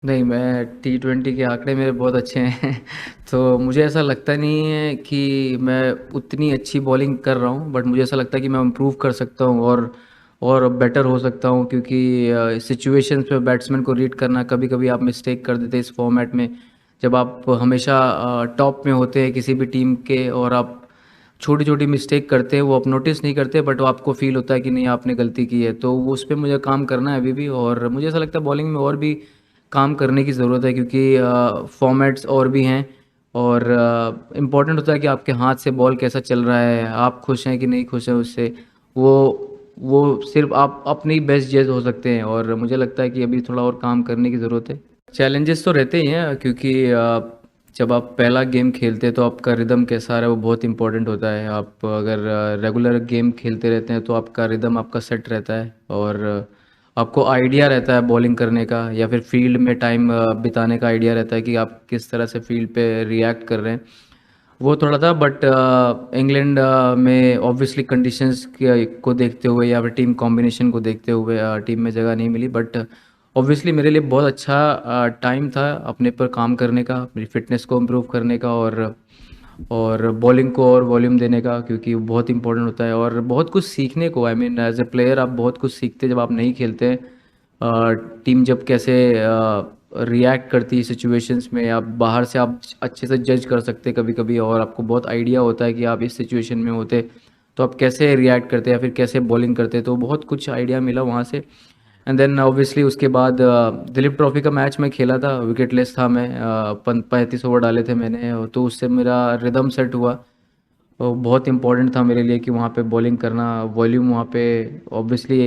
नहीं, मैं टी20 के आंकड़े मेरे बहुत अच्छे हैं। तो मुझे ऐसा लगता नहीं है कि मैं उतनी अच्छी बॉलिंग कर रहा हूँ, बट मुझे ऐसा लगता है कि मैं इम्प्रूव कर सकता हूँ और बेटर हो सकता हूँ, क्योंकि सिचुएशंस पे बैट्समैन को रीड करना, कभी कभी आप मिस्टेक कर देते हैं इस फॉर्मेट में। जब आप हमेशा टॉप में होते हैं किसी भी टीम के और आप छोटी छोटी मिस्टेक करते हैं, वो आप नोटिस नहीं करते, बट वो आपको फील होता है कि नहीं आपने गलती की है, तो वो उस पर मुझे काम करना है अभी भी। और मुझे ऐसा लगता है बॉलिंग में और भी काम करने की ज़रूरत है, क्योंकि फॉर्मेट्स और भी हैं। और इम्पॉर्टेंट होता है कि आपके हाथ से बॉल कैसा चल रहा है, आप खुश हैं कि नहीं खुश हैं उससे। वो वो सिर्फ आप अपनी बेस्ट जज हो सकते हैं, और मुझे लगता है कि अभी थोड़ा और काम करने की ज़रूरत है। चैलेंजेस तो रहते ही हैं, क्योंकि जब आप पहला गेम खेलते हैं तो आपका रिदम कैसा रहा है वो बहुत इंपॉर्टेंट होता है। आप अगर रेगुलर गेम खेलते रहते हैं तो आपका रिदम आपका सेट रहता है, और आपको आइडिया रहता है बॉलिंग करने का, या फिर फील्ड में टाइम बिताने का आइडिया रहता है कि आप किस तरह से फील्ड पे रिएक्ट कर रहे हैं। वो थोड़ा था, बट इंग्लैंड में ऑब्वियसली कंडीशंस को देखते हुए या फिर टीम कॉम्बिनेशन को देखते हुए टीम में जगह नहीं मिली, बट ऑब्वियसली मेरे लिए बहुत अच्छा टाइम था अपने पर काम करने का, अपनी फिटनेस को इम्प्रूव करने का, और बॉलिंग को और वॉल्यूम देने का, क्योंकि वो बहुत इंपॉर्टेंट होता है। और बहुत कुछ सीखने को, I mean as a player आप बहुत कुछ सीखते हैं जब आप नहीं खेलते हैं। टीम जब कैसे रिएक्ट करती है सिचुएशंस में, आप बाहर से आप अच्छे से जज कर सकते हैं कभी कभी, और आपको बहुत आइडिया होता है कि आप इस सिचुएशन में होते तो आप कैसे रिएक्ट करते हैं या फिर कैसे बॉलिंग करते, तो बहुत कुछ आइडिया मिला वहाँ से। एंड देन ऑब्वियसली उसके बाद दिलीप ट्रॉफी का मैच मैं खेला था, विकेटलेस था मैं, 35 ओवर डाले थे मैंने, तो उससे मेरा रिदम सेट हुआ। वो बहुत इंपॉर्टेंट था मेरे लिए कि वहाँ पे बॉलिंग करना, वॉल्यूम वहाँ पे ऑब्वियसली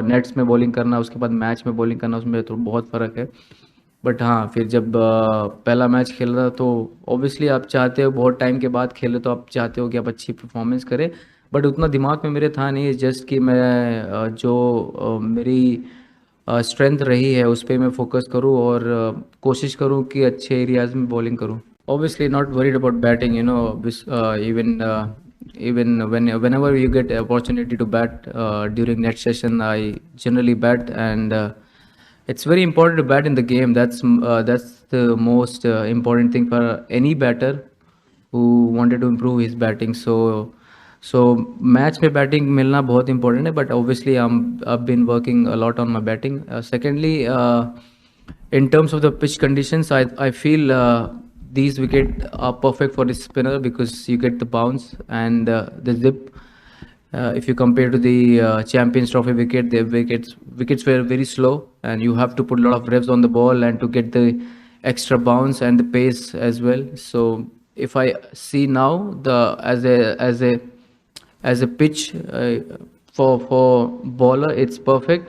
नेट्स में बॉलिंग करना, उसके बाद मैच में बॉलिंग करना, उसमें तो बहुत फ़र्क है। बट हाँ, फिर जब पहला मैच खेल रहा तो ऑब्वियसली आप चाहते हो, बहुत टाइम के बाद खेले तो आप चाहते हो कि आप अच्छी परफॉर्मेंस करें। बट उतना दिमाग में मेरे था नहीं, जस्ट कि मैं मेरी स्ट्रेंथ रही है उस पे मैं फोकस करूँ, और कोशिश करूँ कि अच्छे एरियाज में बॉलिंग करूँ। Obviously, not worried about batting. Even whenever you get opportunity to bat during net session, I generally bat, and it's very important to bat in the game. That's the most important thing for any batter who wanted to improve his batting. So match में batting मिलना बहुत important है, but obviously I've been working a lot on my batting. Secondly, in terms of the pitch conditions, I feel these wickets are perfect for the spinner because you get the bounce and the zip. If you compare to the Champions Trophy wicket, the wickets were very slow, and you have to put a lot of revs on the ball and to get the extra bounce and the pace as well. So if I see now the as a pitch for bowler, it's perfect,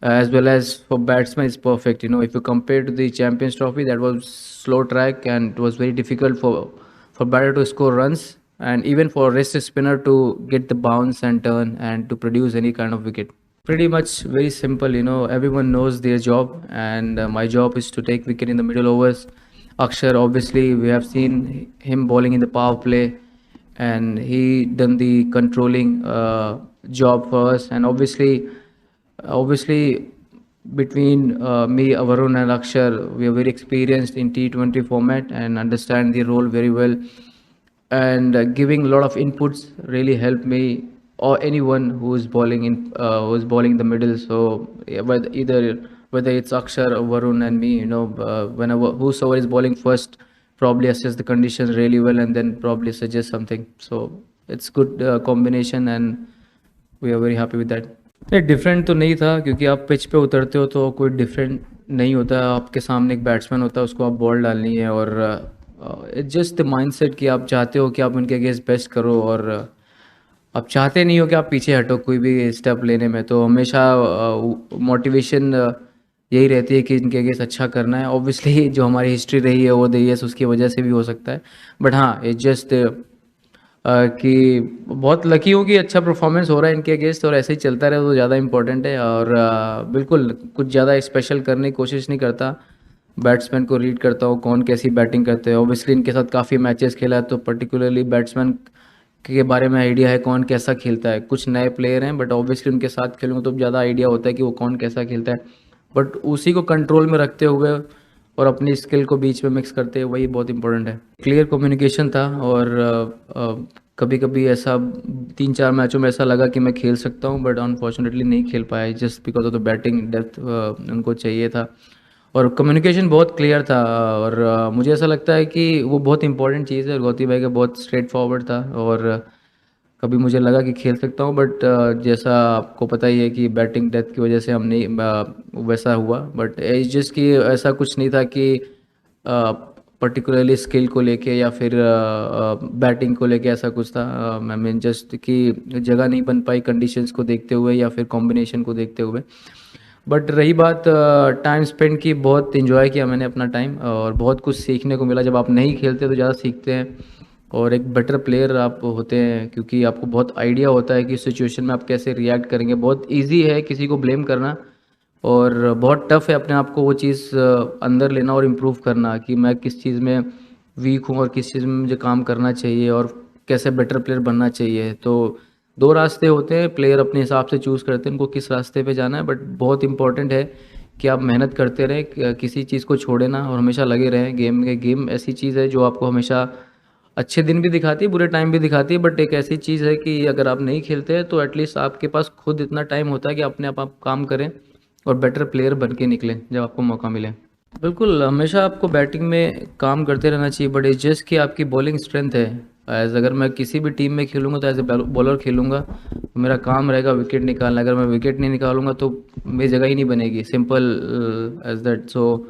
as well as for batsmen it's perfect. If you compare to the Champions Trophy, that was slow track and it was very difficult for batter to score runs, and even for wrist spinner to get the bounce and turn and to produce any kind of wicket. Pretty much very simple. Everyone knows their job, and my job is to take wicket in the middle overs. Akshar, obviously we have seen him bowling in the power play, and he done the controlling job for us. And obviously between me, Varun and Akshar, we are very experienced in T20 format and understand the role very well, and giving a lot of inputs really helped me or anyone who's bowling in the middle. So yeah, whether it's Akshar or Varun and me, whenever whosoever is bowling first probably assess the conditions really well and then probably suggest something. So it's good combination, and we are very happy with that. नहीं, different तो नहीं था, क्योंकि आप pitch पे उतरते हो तो कोई डिफरेंट नहीं होता। आपके सामने एक बैट्समैन होता है, उसको आप बॉल डालनी है, और इट्स जस्ट द माइंडसेट कि आप चाहते हो कि आप उनके अगेंस्ट बेस्ट करो, और आप चाहते नहीं हो कि आप पीछे हटो कोई भी स्टेप लेने में। तो हमेशा मोटिवेशन यही रहती है कि इनके अगेंस्ट अच्छा करना है। ऑब्वियसली जो हमारी हिस्ट्री रही है वो दी है, उसकी वजह से भी हो सकता है, बट हाँ, इट्स जस्ट कि बहुत लकी हूँ कि अच्छा परफॉर्मेंस हो रहा है इनके अगेंस्ट, और ऐसे ही चलता रहे तो ज़्यादा इंपॉर्टेंट है। और बिल्कुल कुछ ज़्यादा स्पेशल करने की कोशिश नहीं करता, बैट्समैन को रीड करता हूँ कौन कैसी बैटिंग करते हैं। ऑब्वियसली इनके साथ काफ़ी मैचेस खेला है, तो पर्टिकुलरली बैट्समैन के बारे में आइडिया है कौन कैसा खेलता है। कुछ नए प्लेयर हैं, बट ऑब्वियसली उनके साथ खेलूँगा तो ज़्यादा आइडिया होता है कि वो कौन कैसा खेलता है। बट उसी को कंट्रोल में रखते हुए और अपनी स्किल को बीच में मिक्स करते हुए, वही बहुत इंपॉर्टेंट है। क्लियर कम्युनिकेशन था और कभी कभी ऐसा 3-4 मैचों में ऐसा लगा कि मैं खेल सकता हूँ, बट अनफॉर्चुनेटली नहीं खेल पाया just because of the batting depth उनको चाहिए था। और कम्युनिकेशन बहुत क्लियर था और मुझे ऐसा लगता है कि वो बहुत इंपॉर्टेंट चीज़ है। और गौती भाई का बहुत स्ट्रेट फॉरवर्ड था और कभी मुझे लगा कि खेल सकता हूँ, बट जैसा आपको पता ही है कि बैटिंग डेथ की वजह से हम नहीं वैसा हुआ। बट इस जस्ट कि ऐसा कुछ नहीं था कि पर्टिकुलरली स्किल को लेके या फिर बैटिंग को लेके ऐसा कुछ था। आई मीन जस्ट कि जगह नहीं बन पाई कंडीशंस को देखते हुए या फिर कॉम्बिनेशन को देखते हुए। बट रही बात टाइम स्पेंड की, बहुत इन्जॉय किया मैंने अपना टाइम और बहुत कुछ सीखने को मिला। जब आप नहीं खेलते तो ज़्यादा सीखते हैं और एक बेटर प्लेयर आप होते हैं, क्योंकि आपको बहुत आइडिया होता है कि सिचुएशन में आप कैसे रिएक्ट करेंगे। बहुत इजी है किसी को ब्लेम करना और बहुत टफ है अपने आप को वो चीज़ अंदर लेना और इम्प्रूव करना कि मैं किस चीज़ में वीक हूँ और किस चीज़ में मुझे काम करना चाहिए और कैसे बेटर प्लेयर बनना चाहिए। तो दो रास्ते होते हैं, प्लेयर अपने हिसाब से चूज़ करते हैं उनको किस रास्ते पे जाना है। बट बहुत इंपॉर्टेंट है कि आप मेहनत करते रहें, किसी चीज़ को छोड़े ना और हमेशा लगे रहें गेम में। गेम ऐसी चीज़ है जो आपको हमेशा अच्छे दिन भी दिखाती है, बुरे टाइम भी दिखाती है, बट एक ऐसी चीज़ है कि अगर आप नहीं खेलते हैं तो एटलीस्ट आपके पास खुद इतना टाइम होता है कि अपने आप काम करें और बेटर प्लेयर बन के निकलें जब आपको मौका मिले। बिल्कुल, हमेशा आपको बैटिंग में काम करते रहना चाहिए, बट इट्स जस्ट कि आपकी बॉलिंग स्ट्रेंथ है। एज अगर मैं किसी भी टीम में खेलूंगा तो एज ए बॉलर खेलूंगा, तो मेरा काम रहेगा विकेट निकालना। अगर मैं विकेट नहीं निकालूंगा तो मेरी जगह ही नहीं बनेगी, सिंपल एज दैट। सो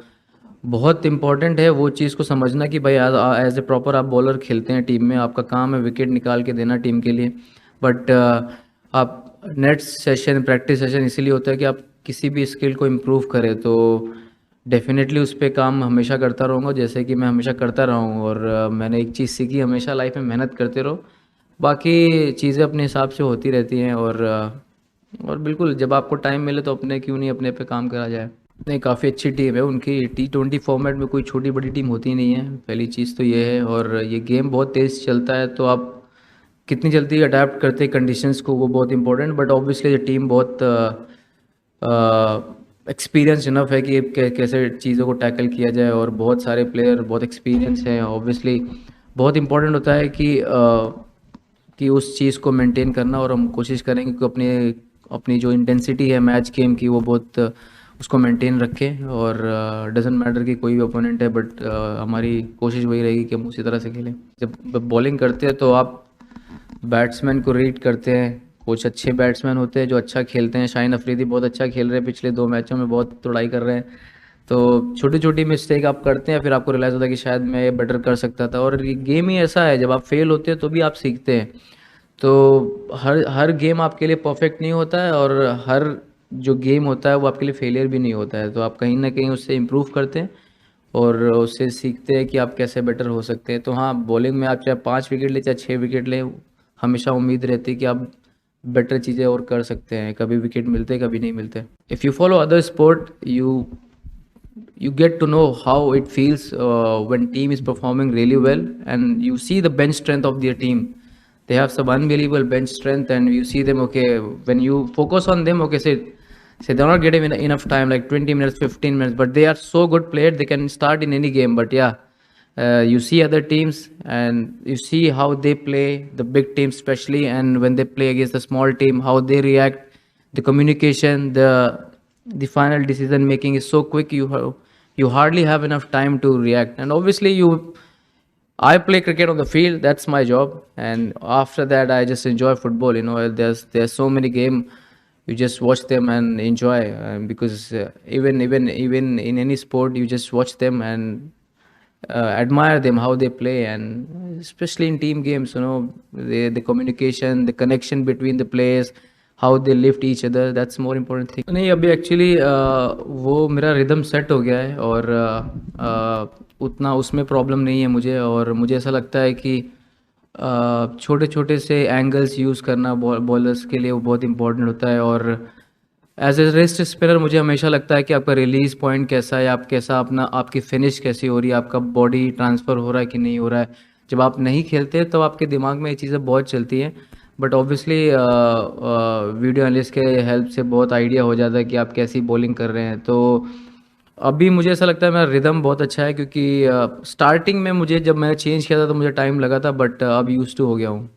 बहुत इंपॉर्टेंट है वो चीज़ को समझना कि भाई एज ए प्रॉपर आप बॉलर खेलते हैं टीम में, आपका काम है विकेट निकाल के देना टीम के लिए। बट आप नेट सेशन, प्रैक्टिस सेशन इसीलिए होता है कि आप किसी भी स्किल को इम्प्रूव करें। तो डेफिनेटली उस पर काम हमेशा करता रहूँगा, जैसे कि मैं हमेशा करता रहा हूँ। और मैंने एक चीज़ सीखी, हमेशा लाइफ में मेहनत करते रहो, बाकी चीज़ें अपने हिसाब से होती रहती हैं। और बिल्कुल जब आपको टाइम मिले तो अपने क्यों नहीं अपने पे काम करा जाए। नहीं, काफ़ी अच्छी टीम है उनकी। T20 फॉर्मेट में कोई छोटी बड़ी टीम होती नहीं है, पहली चीज़ तो ये है। और ये गेम बहुत तेज़ चलता है, तो आप कितनी जल्दी अडेप्ट करते हैं कंडीशंस को, वो बहुत इंपॉर्टेंट। बट ऑब्वियसली ये टीम बहुत एक्सपीरियंस इनफ है कि कैसे चीज़ों को टैकल किया जाए और बहुत सारे प्लेयर बहुत एक्सपीरियंस हैं। ऑब्वियसली बहुत इंपॉर्टेंट होता है कि उस चीज़ को मेंटेन करना, और हम कोशिश करेंगे कि अपने अपनी जो इंटेंसिटी है मैच गेम की वो बहुत उसको मेंटेन रखें। और डजेंट मैटर कि कोई भी ओपोनेंट है, बट हमारी कोशिश वही रहेगी कि हम उसी तरह से खेलें। जब बॉलिंग करते हैं तो आप बैट्समैन को रीड करते हैं। कुछ अच्छे बैट्समैन होते हैं जो अच्छा खेलते हैं, शाहीन अफरीदी बहुत अच्छा खेल रहे हैं, पिछले 2 मैचों में बहुत तोड़ाई कर रहे हैं। तो छोटी छोटी मिस्टेक आप करते हैं, फिर आपको रियलाइज़ होता है कि शायद मैं ये बेटर कर सकता था। और ये गेम ही ऐसा है, जब आप फेल होते हैं तो भी आप सीखते हैं। तो हर हर गेम आपके लिए परफेक्ट नहीं होता है, और हर जो गेम होता है वो आपके लिए फेलियर भी नहीं होता है। तो आप कहीं ना कहीं उससे इम्प्रूव करते हैं और उससे सीखते हैं कि आप कैसे बेटर हो सकते हैं। तो हाँ, बॉलिंग में आप चाहे 5 विकेट ले चाहे 6 विकेट ले, हमेशा उम्मीद रहती है कि आप बेटर चीज़ें और कर सकते हैं। कभी विकेट मिलते कभी नहीं मिलते। If you follow other sport, you get to know how it feels when team is performing really well, and you see the bench strength of their team. They have some unbelievable bench strength, and you see them, okay, when you focus on them, okay, say they're not getting enough time, like 20 minutes, 15 minutes, but they are so good players, they can start in any game. But yeah, you see other teams and you see how they play, the big teams especially, and when they play against the small team, how they react, the communication, the final decision making is so quick, you hardly have enough time to react. And obviously I play cricket on the field, that's my job, and after that I just enjoy football. There's so many game, you just watch them and enjoy, because even in any sport you just watch them and admire them how they play. And especially in team games, the communication, the connection between the players, how they lift each other, that's more important thing. नहीं, अभी actually वो मेरा rhythm set हो गया है और उतना उसमें प्रॉब्लम नहीं है मुझे। और मुझे ऐसा लगता है कि छोटे छोटे से एंगल्स यूज़ करना बॉलर्स के लिए वो बहुत इंपॉर्टेंट होता है। और एज ए रेस्ट स्पिनर मुझे हमेशा लगता है कि आपका रिलीज पॉइंट कैसा है, आप कैसा अपना आपकी फिनिश कैसी हो रही है, आपका बॉडी ट्रांसफ़र हो रहा है कि नहीं हो रहा है। जब आप नहीं खेलते तो आपके दिमाग में ये चीज़ें बहुत चलती हैं, बट ऑब्वियसली वीडियो एनालिस्ट के हेल्प से बहुत आइडिया हो जाता है कि आप कैसी बॉलिंग कर रहे हैं। तो अभी मुझे ऐसा लगता है मेरा रिदम बहुत अच्छा है, क्योंकि स्टार्टिंग में मुझे जब मैं चेंज किया था तो मुझे टाइम लगा था, बट अब यूज्ड टू हो गया हूँ।